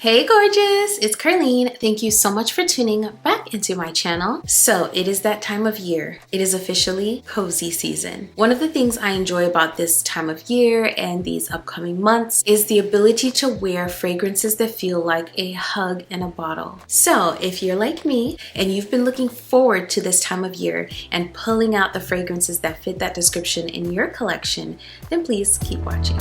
Hey gorgeous, it's Ker-leen. Thank you so much for tuning back into my channel. So it is that time of year. It is officially cozy season. One of the things I enjoy about this time of year and these upcoming months is the ability to wear fragrances that feel like a hug in a bottle. So if you're like me and you've been looking forward to this time of year and pulling out the fragrances that fit that description in your collection, then please keep watching.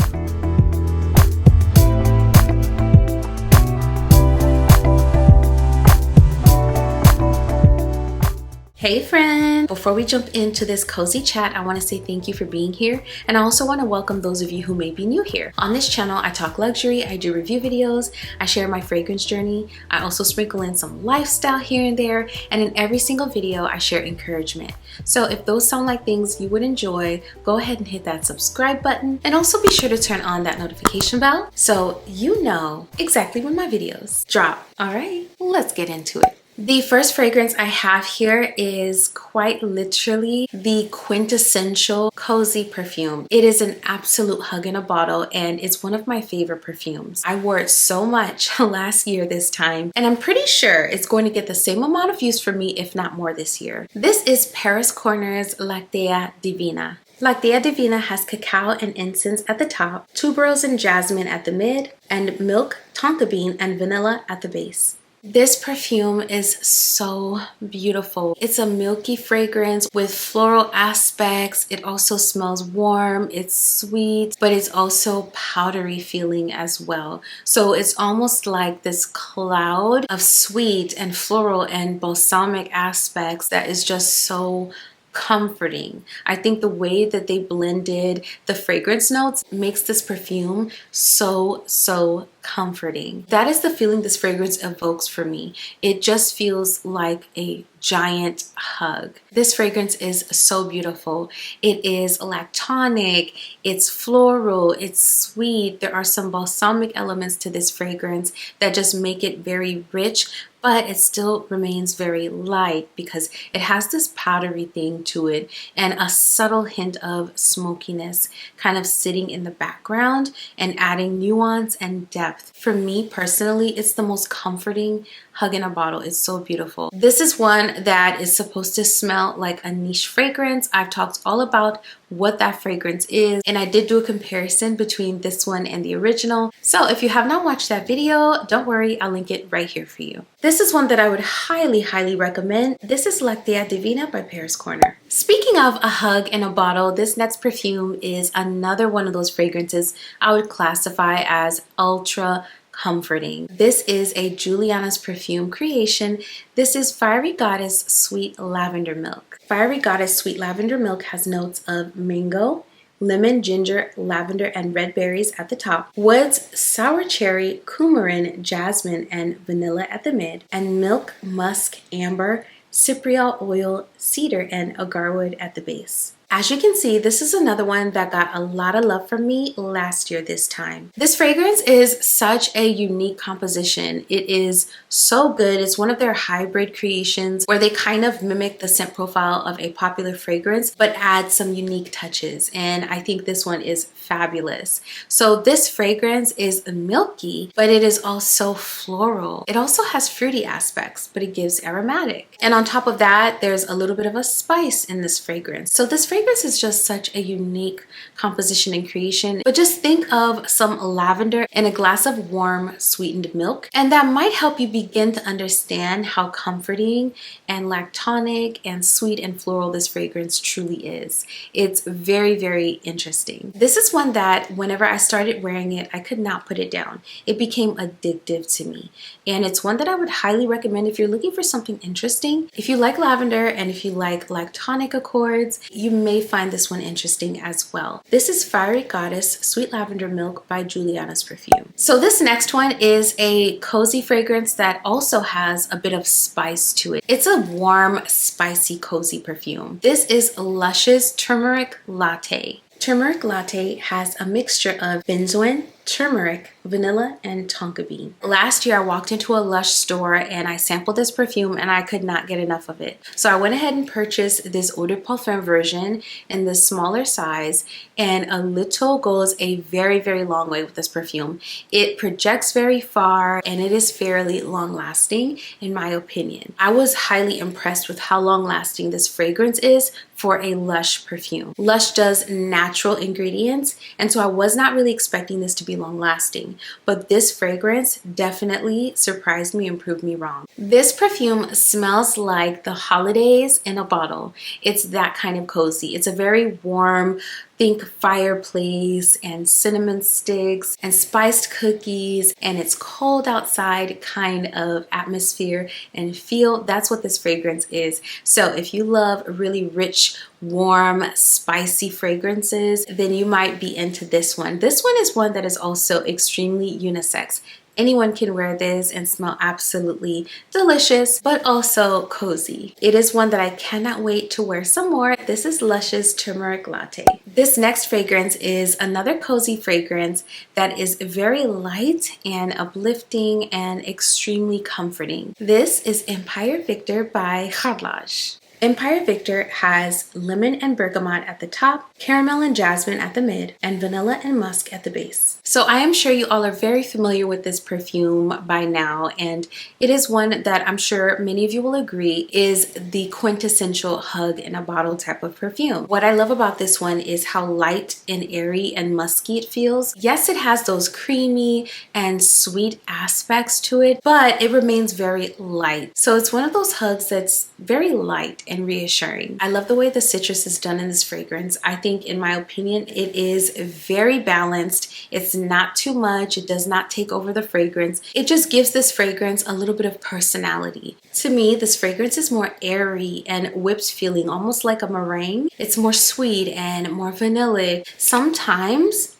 Hey friend! Before we jump into this cozy chat, I want to say thank you for being here, and I also want to welcome those of you who may be new here. On this channel, I talk luxury, I do review videos, I share my fragrance journey, I also sprinkle in some lifestyle here and there, and in every single video, I share encouragement. So if those sound like things you would enjoy, go ahead and hit that subscribe button, and also be sure to turn on that notification bell so you know exactly when my videos drop. Alright, let's get into it. The first fragrance I have here is quite literally the Quintessential Cozy Perfume. It is an absolute hug in a bottle and it's one of my favorite perfumes. I wore it so much last year this time, and I'm pretty sure it's going to get the same amount of use for me, if not more, this year. This is Paris Corner's Lactea Divina. Lactea Divina has cacao and incense at the top, tuberose and jasmine at the mid, and milk, tonka bean, and vanilla at the base. This perfume is so beautiful. It's a milky fragrance with floral aspects. It also smells warm, it's sweet, but it's also powdery feeling as well. So it's almost like this cloud of sweet and floral and balsamic aspects that is just so comforting. I think the way that they blended the fragrance notes makes this perfume so comforting. That is the feeling this fragrance evokes for me. It just feels like a giant hug. This fragrance is so beautiful. It is lactonic, it's floral, it's sweet. There are some balsamic elements to this fragrance that just make it very rich, but it still remains very light because it has this powdery thing to it and a subtle hint of smokiness kind of sitting in the background and adding nuance and depth. For me personally, it's the most comforting hug in a bottle. It's so beautiful. This is one that is supposed to smell like a niche fragrance. I've talked all about what that fragrance is, and I did do a comparison between this one and the original. So if you have not watched that video, don't worry, I'll link it right here for you. This is one that I would highly recommend. This is Lactea Divina by Paris Corner. Speaking of a hug in a bottle, this next perfume is another one of those fragrances I would classify as ultra comforting. This is a Juliana's Perfume creation. This is Fiery Goddess Sweet Lavender Milk. Fiery Goddess Sweet Lavender Milk has notes of mango, lemon, ginger, lavender, and red berries at the top, woods, sour cherry, coumarin, jasmine, and vanilla at the mid, and milk, musk, amber, cypriol oil, cedar, and agarwood at the base. As you can see, this is another one that got a lot of love from me last year this time. This fragrance is such a unique composition. It is so good. It's one of their hybrid creations where they kind of mimic the scent profile of a popular fragrance but add some unique touches, and I think this one is fabulous. So this fragrance is milky, but it is also floral. It also has fruity aspects, but it gives aromatic. And on top of that, there's a little bit of a spice in this fragrance. So this fragrance is just such a unique composition and creation. But just think of some lavender in a glass of warm sweetened milk, and that might help you begin to understand how comforting and lactonic and sweet and floral this fragrance truly is. It's very interesting. This is one that whenever I started wearing it, I could not put it down. It became addictive to me, and it's one that I would highly recommend if you're looking for something interesting. If you like lavender and if you like lactonic accords, you may find this one interesting as well. This is Fiery Goddess Sweet Lavender Milk by Juliana's Perfume. So this next one is a cozy fragrance that also has a bit of spice to it. It's a warm, spicy, cozy perfume. This is Lush's Turmeric Latte. Turmeric Latte has a mixture of benzoin, turmeric, vanilla, and tonka bean. Last year I walked into a Lush store and I sampled this perfume and I could not get enough of it. So I went ahead and purchased this eau de parfum version in the smaller size, and a little goes a very, very long way with this perfume. It projects very far and it is fairly long lasting in my opinion. I was highly impressed with how long lasting this fragrance is for a Lush perfume. Lush does natural ingredients, and so I was not really expecting this to be long lasting, but this fragrance definitely surprised me and proved me wrong. This perfume smells like the holidays in a bottle. It's that kind of cozy. It's a very warm, think fireplace and cinnamon sticks and spiced cookies, and it's cold outside kind of atmosphere and feel. That's what this fragrance is. So if you love really rich, warm, spicy fragrances, then you might be into this one. This one is one that is also extremely unisex. Anyone can wear this and smell absolutely delicious, but also cozy. It is one that I cannot wait to wear some more. This is Lush's Turmeric Latte. This next fragrance is another cozy fragrance that is very light and uplifting and extremely comforting. This is Empire Victor by Ker-leen. Empire Victor has lemon and bergamot at the top, caramel and jasmine at the mid, and vanilla and musk at the base. So I am sure you all are very familiar with this perfume by now, and it is one that I'm sure many of you will agree is the quintessential hug in a bottle type of perfume. What I love about this one is how light and airy and musky it feels. Yes, it has those creamy and sweet aspects to it, but it remains very light. So it's one of those hugs that's very light and reassuring. I love the way the citrus is done in this fragrance. I think, in my opinion, it is very balanced. It's not too much. It does not take over the fragrance. It just gives this fragrance a little bit of personality. To me, this fragrance is more airy and whipped feeling, almost like a meringue. It's more sweet and more vanilla. Sometimes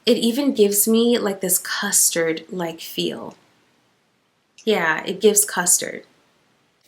it even gives me like this custard-like feel. Yeah, it gives custard.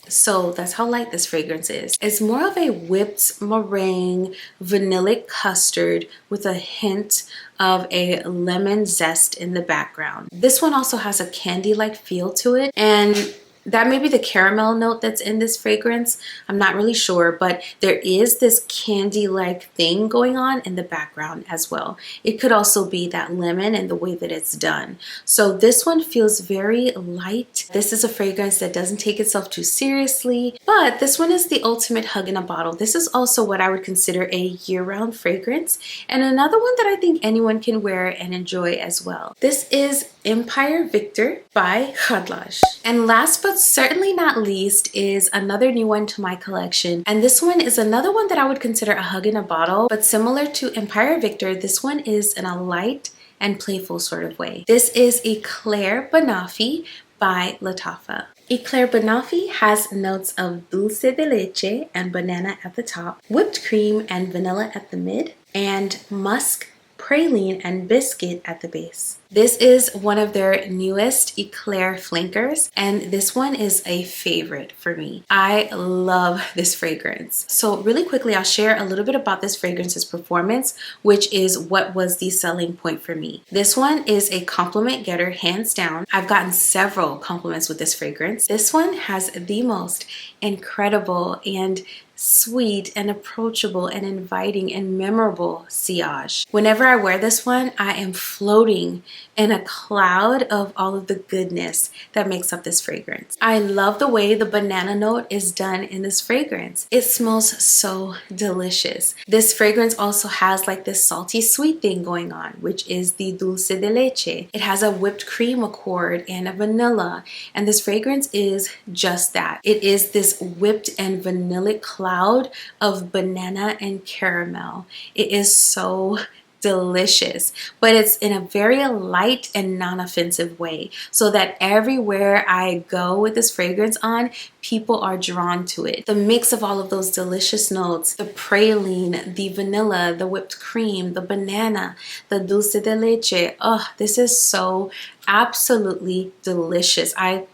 So that's how light this fragrance is. It's more of a whipped meringue, vanillic custard with a hint of a lemon zest in the background. This one also has a candy-like feel to it, and that may be the caramel note that's in this fragrance. I'm not really sure, but there is this candy-like thing going on in the background as well. It could also be that lemon and the way that it's done. So this one feels very light. This is a fragrance that doesn't take itself too seriously, but this one is the ultimate hug in a bottle. This is also what I would consider a year-round fragrance, and another one that I think anyone can wear and enjoy as well. This is Empire Victor by Ker-leen. And last but certainly not least is another new one to my collection, and this one is another one that I would consider a hug in a bottle, but similar to Empire Victor, this one is in a light and playful sort of way. This is Eclair Banoffee by Lattafa. Eclair Banoffee has notes of dulce de leche and banana at the top, whipped cream and vanilla at the mid, and musk, praline, and biscuit at the base. This is one of their newest Eclair flankers, and this one is a favorite for me. I love this fragrance. So really quickly, I'll share a little bit about this fragrance's performance, which is what was the selling point for me. This one is a compliment getter, hands down. I've gotten several compliments with this fragrance. This one has the most incredible and sweet and approachable and inviting and memorable sillage. Whenever I wear this one, I am floating in a cloud of all of the goodness that makes up this fragrance. I love the way the banana note is done in this fragrance. It smells so delicious. This fragrance also has like this salty sweet thing going on, which is the dulce de leche. It has a whipped cream accord and a vanilla, and this fragrance is just that. It is this whipped and vanillic cloud of banana and caramel. It is so delicious, but it's in a very light and non-offensive way, so that everywhere I go with this fragrance on, people are drawn to it. The mix of all of those delicious notes, the praline, the vanilla, the whipped cream, the banana, the dulce de leche. Oh, this is so absolutely delicious. I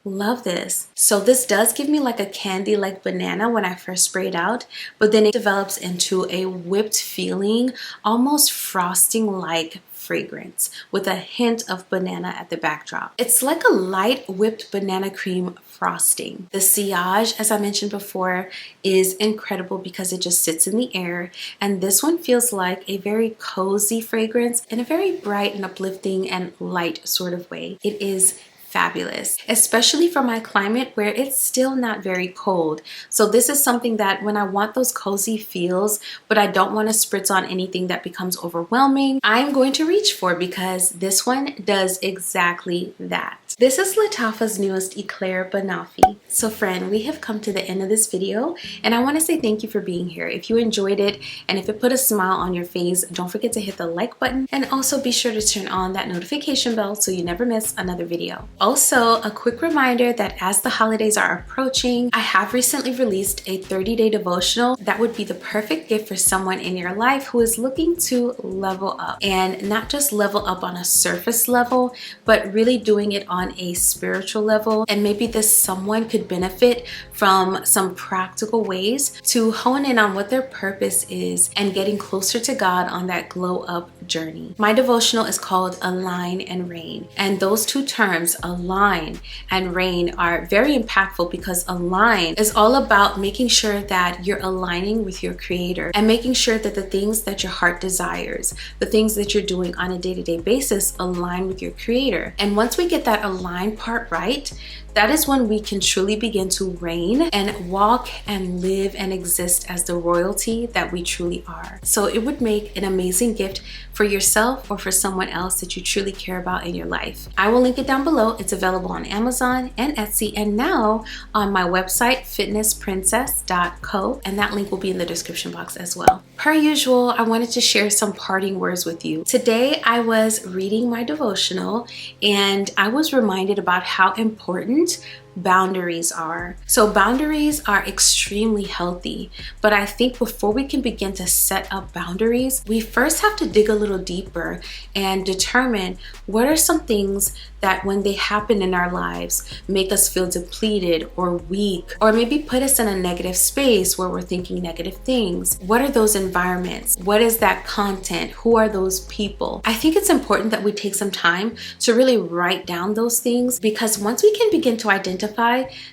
love this. So this does give me like a candy like banana when I first spray it out, but then it develops into a whipped feeling, almost frosting like fragrance with a hint of banana at the backdrop. It's like a light whipped banana cream frosting. The sillage, as I mentioned before, is incredible because it just sits in the air, and this one feels like a very cozy fragrance in a very bright and uplifting and light sort of way. It is fabulous, especially for my climate where it's still not very cold. So this is something that when I want those cozy feels, but I don't want to spritz on anything that becomes overwhelming, I'm going to reach for, because this one does exactly that. This is Lattafa's newest Eclair Banafi. So friend, we have come to the end of this video, and I want to say thank you for being here. If you enjoyed it and if it put a smile on your face, don't forget to hit the like button, and also be sure to turn on that notification bell so you never miss another video. Also, a quick reminder that as the holidays are approaching, I have recently released a 30-day devotional that would be the perfect gift for someone in your life who is looking to level up, and not just level up on a surface level, but really doing it on a spiritual level. And maybe this someone could benefit from some practical ways to hone in on what their purpose is and getting closer to God on that glow up journey. My devotional is called Align and Reign, and those two terms, align and reign, are very impactful because align is all about making sure that you're aligning with your creator and making sure that the things that your heart desires, the things that you're doing on a day-to-day basis, align with your creator. And once we get that align part right, that is when we can truly begin to reign and walk and live and exist as the royalty that we truly are. So it would make an amazing gift for yourself or for someone else that you truly care about in your life. I will link it down below. It's available on Amazon and Etsy, and now on my website, fitnessprincess.co, and that link will be in the description box as well. Per usual, I wanted to share some parting words with you. Today, I was reading my devotional and I was reminded about how important boundaries are. So boundaries are extremely healthy, but I think before we can begin to set up boundaries, we first have to dig a little deeper and determine what are some things that when they happen in our lives make us feel depleted or weak, or maybe put us in a negative space where we're thinking negative things. What are those environments? What is that content? Who are those people? I think it's important that we take some time to really write down those things, because once we can begin to identify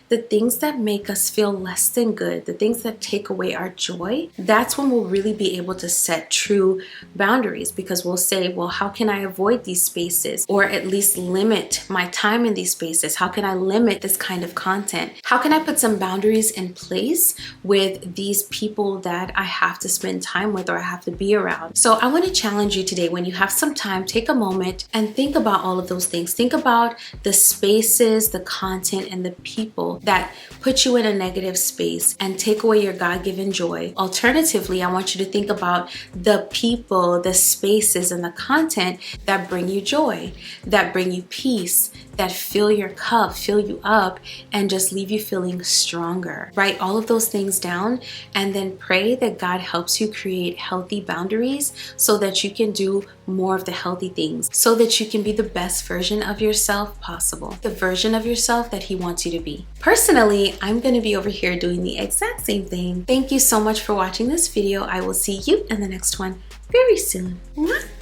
the things that make us feel less than good, the things that take away our joy, that's when we'll really be able to set true boundaries, because we'll say, well, how can I avoid these spaces, or at least limit my time in these spaces? How can I limit this kind of content? How can I put some boundaries in place with these people that I have to spend time with or I have to be around? So I want to challenge you today, when you have some time, take a moment and think about all of those things. Think about the spaces, the content, and the people that put you in a negative space and take away your God-given joy. Alternatively, I want you to think about the people, the spaces, and the content that bring you joy, that bring you peace, that fill your cup, fill you up, and just leave you feeling stronger. Write all of those things down and then pray that God helps you create healthy boundaries so that you can do more of the healthy things, so that you can be the best version of yourself possible, the version of yourself that He wants you to be. Personally, I'm going to be over here doing the exact same thing. Thank you so much for watching this video. I will see you in the next one very soon.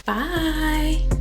Bye.